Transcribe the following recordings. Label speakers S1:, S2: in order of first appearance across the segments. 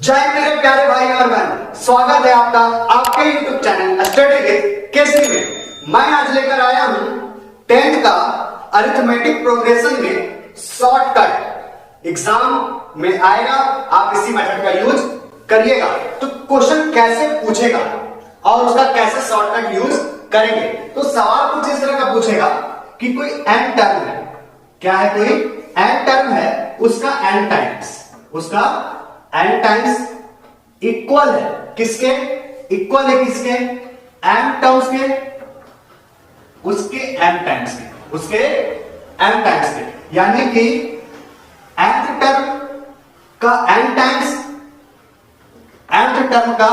S1: जय मेरे प्यारे भाई और बहन, स्वागत है आपका आपके YouTube चैनल स्टडी विद केसी में। मैं आज लेकर आया हूं 10th का अरिथमेटिक प्रोग्रेशन में शॉर्टकट। एग्जाम में आएगा, आप इसी मेथड का यूज करिएगा। तो क्वेश्चन कैसे पूछेगा और उसका कैसे शॉर्टकट यूज करेंगे। तो सवाल कुछ इस तरह का पूछेगा कि कोई n टर्म है, क्या है, कोई n टर्म है, उसका n टाइम्स, उसका n टाइम्स इक्वल है किसके, इक्वल है किसके, m टर्म्स के, उसके m टाइम्स के, उसके m टाइम्स के। यानी कि nth टर्म का n टाइम्स, nth टर्म का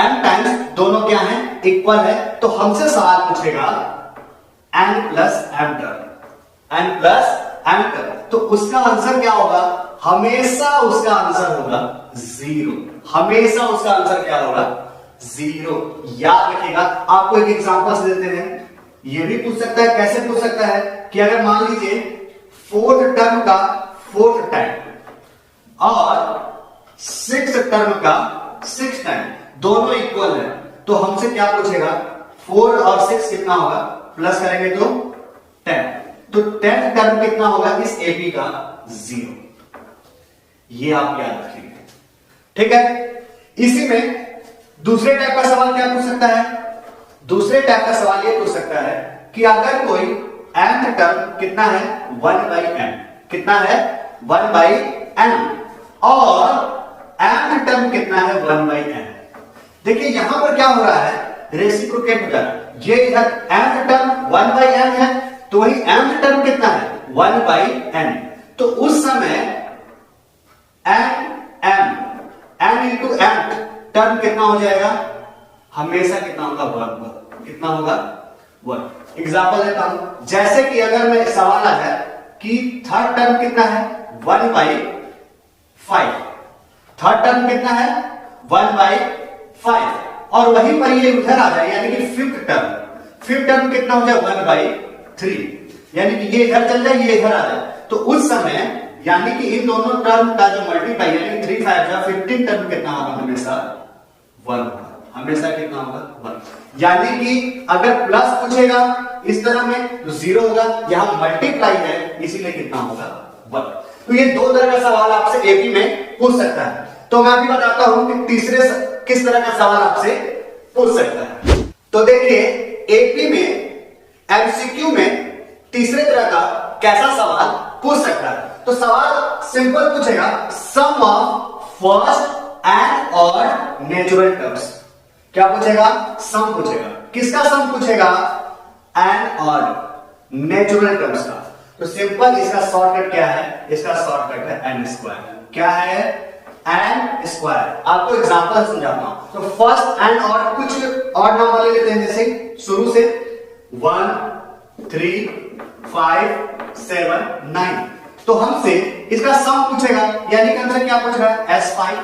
S1: m टाइम्स दोनों क्या है, इक्वल है। तो हमसे सवाल पूछेगा n plus m term, n plus m term, तो उसका आंसर क्या होगा, हमेशा उसका आंसर होगा जीरो। हमेशा उसका आंसर क्या होगा, जीरो। याद रखिएगा। आपको एक एग्जांपल देते हैं, ये भी पूछ सकता है। कैसे पूछ सकता है कि अगर मान लीजिए फोर्थ टर्म का फोर्थ टाइम और सिक्स टर्म का सिक्स टाइम दोनों इक्वल है, तो हमसे क्या पूछेगा, 4 और 6 कितना होगा, प्लस करेंगे तो 10। तो 10th टर्म कितना होगा इस एपी का, जीरो। ये आप याद रखिएगा, ठीक है। इसी में दूसरे टाइप का सवाल क्या पूछ सकता है, दूसरे टाइप का सवाल ये पूछ सकता है कि अगर कोई nth टर्म कितना है, 1/n, कितना है, 1/n, और nth टर्म कितना है, 1/n। देखिए यहां पर क्या हो रहा है, रेसिप्रोकेट हो रहा है। ये इधर nth टर्म 1/n है, तो वही nth टर्म कितना है, 1/n। तो उस समय n इंटू nth टर्म कितना हो जाएगा, हमेशा कितना होगा, 1। कितना होगा, 1। एग्जाम्पल देता हूं, जैसे कि अगर मैं सवाल आ जाए कि थर्ड टर्म कितना है, 1/5। थर्ड टर्म कितना है, 1/5, और वहीं पर ये उधर आ जाए, यानी कि फिफ्थ टर्म कितना हो जाए, 1/3, यानी कि ये इधर चल जाए, ये इधर आ जाए। तो उस समय यानी कि इन दोनों टर्म का जो मल्टीप्लाई, यानी 3 5 जा 15 टर्म कितना होगा, हमेशा 1, हमेशा कितना होगा, 1। यानी कि अगर प्लस पूछेगा इस तरह में तो 0 होगा, यहां मल्टीप्लाई है इसीलिए कितना होगा, 1। तो ये दो तरह का सवाल आपसे एपी में पूछ सकता है। तो मैं अभी बताता हूं कि तीसरे किस तरह का सवाल आपसे पूछ सकता है। तो देखिए एपी में एमसीक्यू में तीसरे तरह का कैसा सवाल पूछ सकता है। तो सवाल सिंपल पूछेगा, sum of first n odd natural terms. क्या पूछेगा, सम पूछेगा, किसका सम पूछेगा, एंड ऑड नेचुरल टर्म्स का। तो सिंपल इसका शॉर्टकट क्या है, इसका शॉर्टकट है एन स्क्वायर। क्या है, एन स्क्वायर। आपको एग्जांपल समझाता हूं। तो फर्स्ट एंड ऑड, कुछ ऑड नंबर ले लेते हैं, जैसे शुरू से 1 3 5 7 9। तो हमसे इसका सम पूछेगा, यानी कि आंसर क्या पूछ रहा है, S5।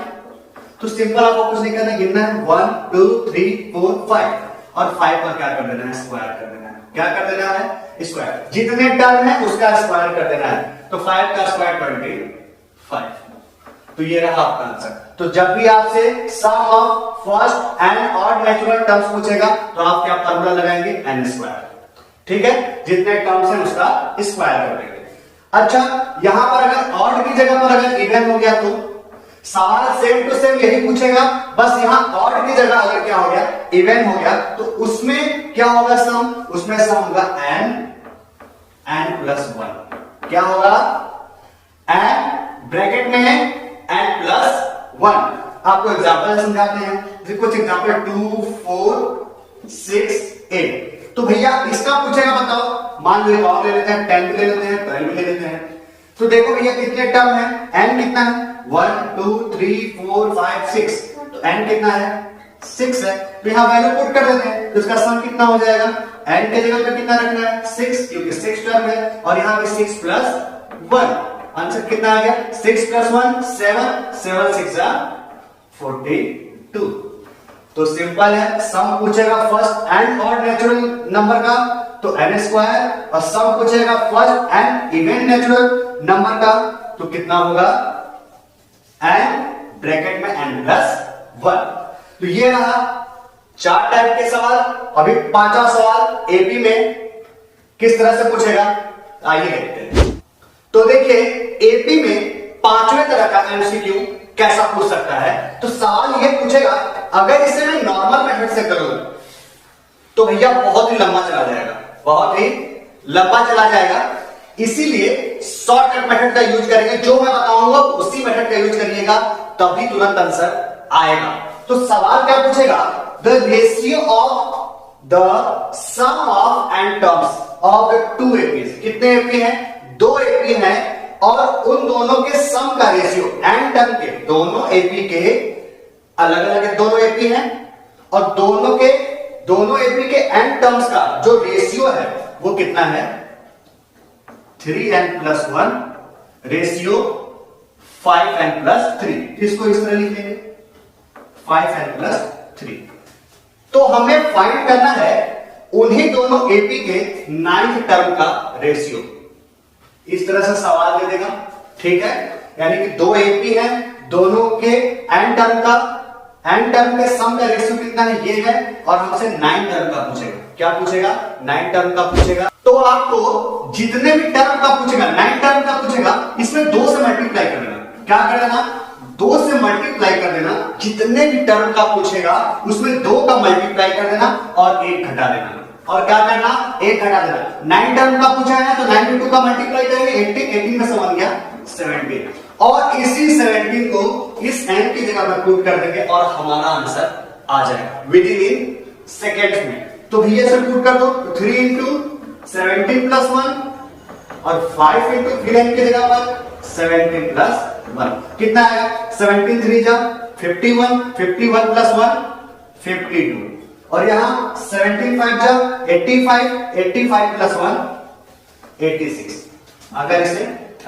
S1: तो सिंपल आपको कुछ नहीं करना, गिनना है 1 2 3 4 5, और 5 पर क्या कर देना है, स्क्वायर कर देना है। क्या कर देना है, स्क्वायर। जितने टर्म है उसका स्क्वायर कर देना है। तो 5 का स्क्वायर 25। तो ये रहा आपका आंसर। तो जब भी आपसे sum of first n odd natural terms पूछेगा तो आप क्या फॉर्मूला लगाएंगे, n स्क्वायर। ठीक है, जितने टर्म्स हैं उसका स्क्वायर कर देंगे। अच्छा, यहां पर अगर ऑड की जगह पर अगर इवन हो गया तो सवाल सेम टू सेम यही पूछेगा, बस यहां ऑड की जगह अगर क्या हो गया, इवन हो गया, तो उसमें क्या होगा, सम, उसमें सम होगा n प्लस 1। क्या होगा, n ब्रैकेट में है n प्लस 1। आपको एग्जांपल समझाते हैं, कुछ एग्जांपल 2 4 6 8। तो भैया इसका पूछेगा, बताओ, मान लो और ले लेते हैं, 10 भी ले लेते हैं, 12 भी ले लेते हैं। तो देखो भैया कितने टर्म है, n कितना है, 1 2 3 4 5 6। तो n कितना है, 6 है। तो यहां वैल्यू पुट कर देते हैं, तो इसका सम कितना हो जाएगा, n के जगह पे कितना रखना है, 6, क्योंकि 6 टर्म है, और यहां पे 6 प्लस 1। आंसर कितना आ गया, 6 प्लस 1 7, 7 6 42। तो सिंपल है, सम पूछेगा first n odd natural number का तो n स्क्वायर, और सम पूछेगा first and even natural number का तो कितना होगा, n ब्रैकेट में n+1। तो ये रहा 4 टाइप के सवाल। अभी 5वां सवाल एपी में किस तरह से पूछेगा आइए देखते हैं। तो देखिए एपी में 5वें तरह का एमसीक्यू कैसा पूछ सकता है। तो सवाल ये पूछेगा, अगर इसे मैं नॉर्मल मेथड से करूं तो भैया बहुत ही लंबा चला जाएगा, बहुत ही लंबा चला जाएगा। इसीलिए शॉर्टकट मेथड का यूज करेंगे। जो मैं बताऊंगा उसी मेथड का यूज करिएगा, तभी तुरंत आंसर आएगा। तो सवाल क्या पूछेगा, the ratio of the sum of n terms of the 2 APs. कितने एपी हैं? 2 एपी हैं, और उन दोनों के सम का रेशियो एन टर्म के, दोनों एपी के अलग अलग दोनों एपी हैं, और दोनों एपी के एन टर्म्स का जो रेशियो है वो कितना है? 3n+1 ratio 5n+3। इसको इस तरह लिखेंगे 5n+3। तो हमें फाइंड करना है उन्हीं दोनों एपी के 9th टर्म का रेशियो। इस तरह से सवाल दे देगा, ठीक है। यानी कि 2 एपी हैं, दोनों के एन टर्म के सम का रेशियो कितना है, ये है, और हमसे 9 टर्म का पूछेगा। क्या पूछेगा? 9 टर्म का पूछेगा। तो आपको जितने भी टर्म का पूछेगा, 9 टर्म का पूछेगा, इसमें 2 से मल्टीप्लाई कर देना। क्या कर देना? 2 से मल्टीप्लाई कर देना। जितने भी टर्म का पूछेगा उसमें 2 का मल्टीप्लाई कर देना और 1 घटा देना। और क्या करना? 1 घटा देना। 9 टर्म का पूछा है तो 9 में 2 का मल्टीप्लाई करेंगे, 18 में से बन गया 17, और इसी 17 को इस n की जगह पर पुट कर देंगे और हमारा आंसर आ जाएगा विद इन सेकेंड्स में। तो भैया से पुट कर दो, 3 इंटू 17+1 और 5 इंटू फिर n की जगह पर 17+1 कितना आएगा? 17 3 जा 51, 51+1 52, और यहां 17 5 जा 85, 85+1 86। अगर इसे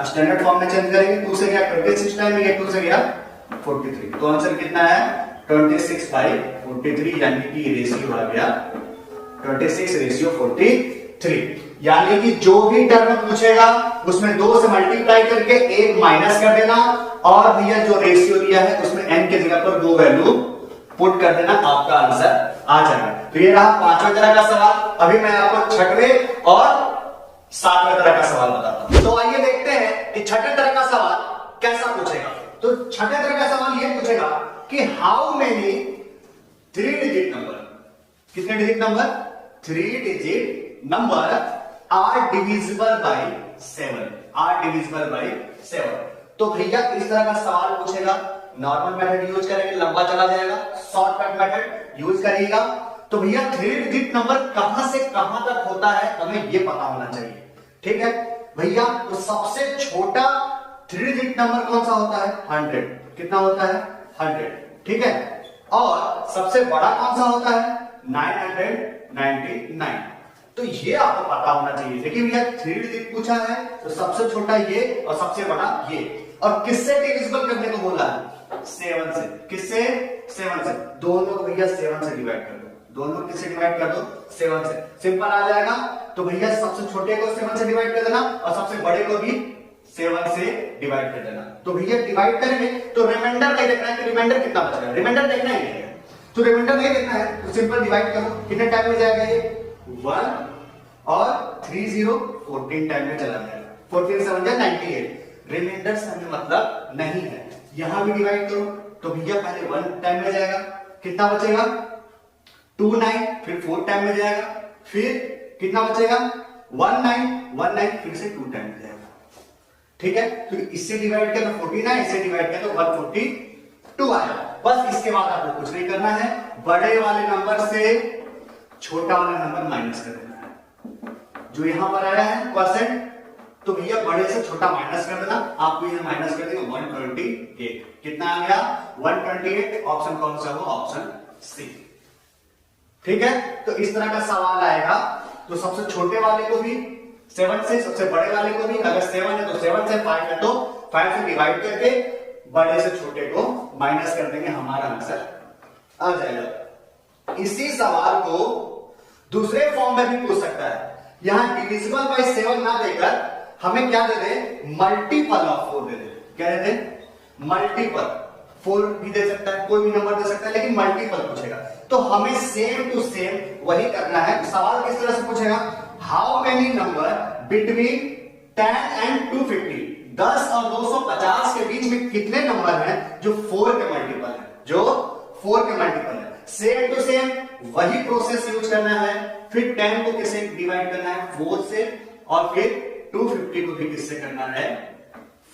S1: स्टैंडर्ड फॉर्म में चेंज करेंगे, 2 से गया 26 टाइम में, 2 से गया 43। तो आंसर कितना है? 26/43, यानी कि रेशियो आ गया 26:43। यानी कि जो भी टर्म पूछेगा उसमें 2 से मल्टीप्लाई करके 1 माइनस कर देना, और भैया जो रेशियो दिया है उसमें n के जगह पर 2 वैल्यू पुट कर देना, आपका आंसर आ जाएगा। तो ये रहा 5वें तरह का सवाल। अभी मैं आपको 6वें और 7वें तरह का सवाल बताता हूं। तो आइए देखते हैं कि 6ठे तरह का सवाल कैसा पूछेगा। तो 6ठे तरह का सवाल ये पूछेगा कि हाउ मेनी 3 डिजिट नंबर, कितने digit number? 3 digit number are divisible by 7। तो भैया इस तरह का सवाल पूछेगा, नॉर्मल मेथड यूज करेंगे, लंबा चला जाएगा, शॉर्टकट मेथड यूज करिएगा। तो भैया 3 डिजिट नंबर कहां से कहां तक होता है हमें ये पता होना चाहिए, ठीक है भैया। तो सबसे छोटा 3 डिजिट नंबर कौन सा होता है? 100। कितना होता है? 100, ठीक है। और सबसे बड़ा कौन सा होता है? 999। तो ये आपको पता होना चाहिए। देखिए भैया 3 डिजिट पूछा है तो सबसे छोटा ये और सबसे बड़ा ये, और किससे डिविजिबल करने को बोला है? 7 से। किससे? 7 से। दोनों को भैया 7 से डिवाइड कर दो। दोनों किससे डिवाइड कर दो? 7 से। सिंपल आ जाएगा। तो भैया सबसे छोटे को 7 से डिवाइड कर देना और सबसे बड़े को भी 7 से डिवाइड कर देना। तो भैया डिवाइड करेंगे तो रिमाइंडर नहीं देखना है कि रिमाइंडर कितना बचेगा, रिमाइंडर देखना ही नहीं है। तो रिमाइंडर नहीं देखना है तो सिंपल डिवाइड करो। कितने टाइम में जाएगा ये? 1 और 3 0 14 टाइम में चला जाएगा। 14 7 जा 98। रिमाइंडर से हमें मतलब नहीं है। यहां भी डिवाइड करो तो भैया पहले 1 टाइम में जाएगा, कितना बचेगा? 2 9, फिर 4 टाइम में जाएगा, फिर कितना बचेगा? 1 9, फिर से 2 टाइम में जाएगा, ठीक है। तो इससे डिवाइड किया तो 49, इससे डिवाइड किया तो 142 आया। बस इसके बाद आपको कुछ नहीं करना है, बड़े वाले नंबर से छोटा वाला नंबर माइनस कर देना है। जो यहां पर आया है परसेंट, तो भैया बड़े से छोटा माइनस कर देना। आपको यहां माइनस कर देंगे 128। कितना आ गया? 128। ऑप्शन कौन सा हो? ऑप्शन सी, ठीक है। तो इस तरह का सवाल आएगा। तो सबसे छोटे वाले को भी 7 से, सबसे बड़े वाले को भी, अगर 7 है तो 7 से, 5 है तो 5 से डिवाइड करके बड़े से छोटे को माइनस कर देंगे, हमारा आंसर आ जाएगा। इसी सवाल को दूसरे फॉर्म में भी पूछ सकता है। यहां डिविजिबल बाय 7 ना देकर हमें क्या दे दे? मल्टीपल ऑफ 4 दे दे। क्या दे दे? मल्टीपल। 4 भी दे सकता है, कोई भी नंबर दे सकता है, लेकिन मल्टीपल पूछेगा तो हमें सेम टू सेम वही करना है। सवाल किस तरह से पूछेगा, how many number between 10 and 250, 10 और 250 के बीच में कितने नंबर हैं जो 4 के मल्टीपल है, जो 4 के मल्टीपल है। सेम टू सेम वही प्रोसेस यूज करना है। फिर 10 को किससे डिवाइड करना है, 4 से, और फिर 250 को भी किससे करना है,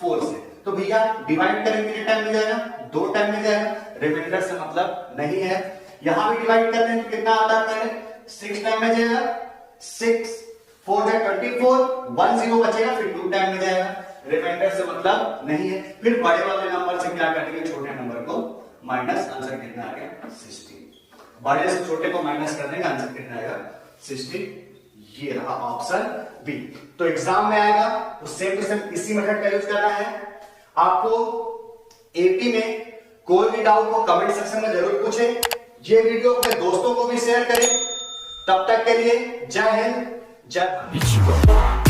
S1: 4 से। तो भैया डिवाइड करेंगे कितने टाइम में जाएगा, 2 टाइम में जाएगा, रिमाइंडर से मतलब नहीं है। यहां भी डिवाइड कर दें तो कितना आता है, पहले 6 टाइम में जाएगा, 6 4 है 24, 1 0 बचेगा, फिर 2 टाइम में जाएगा, रिमाइंडर से मतलब नहीं है। फिर बड़े वाले नंबर से क्या करेंगे, छोटे नंबर को माइनस, आंसर कितना आ गया 60। बड़े से छोटे को माइनस कर देंगे, आंसर कितना आएगा 60। ये रहा ऑप्शन बी। तो एग्जाम में आएगा तो सेम टू सेम इसी मेथड का यूज करना है। आपको 80 में कोई भी डाउट हो कमेंट सेक्शन में जरूर पूछे। ये वीडियो अपने दोस्तों को भी शेयर करें। तब तक के लिए जय हिंद, जय भारत।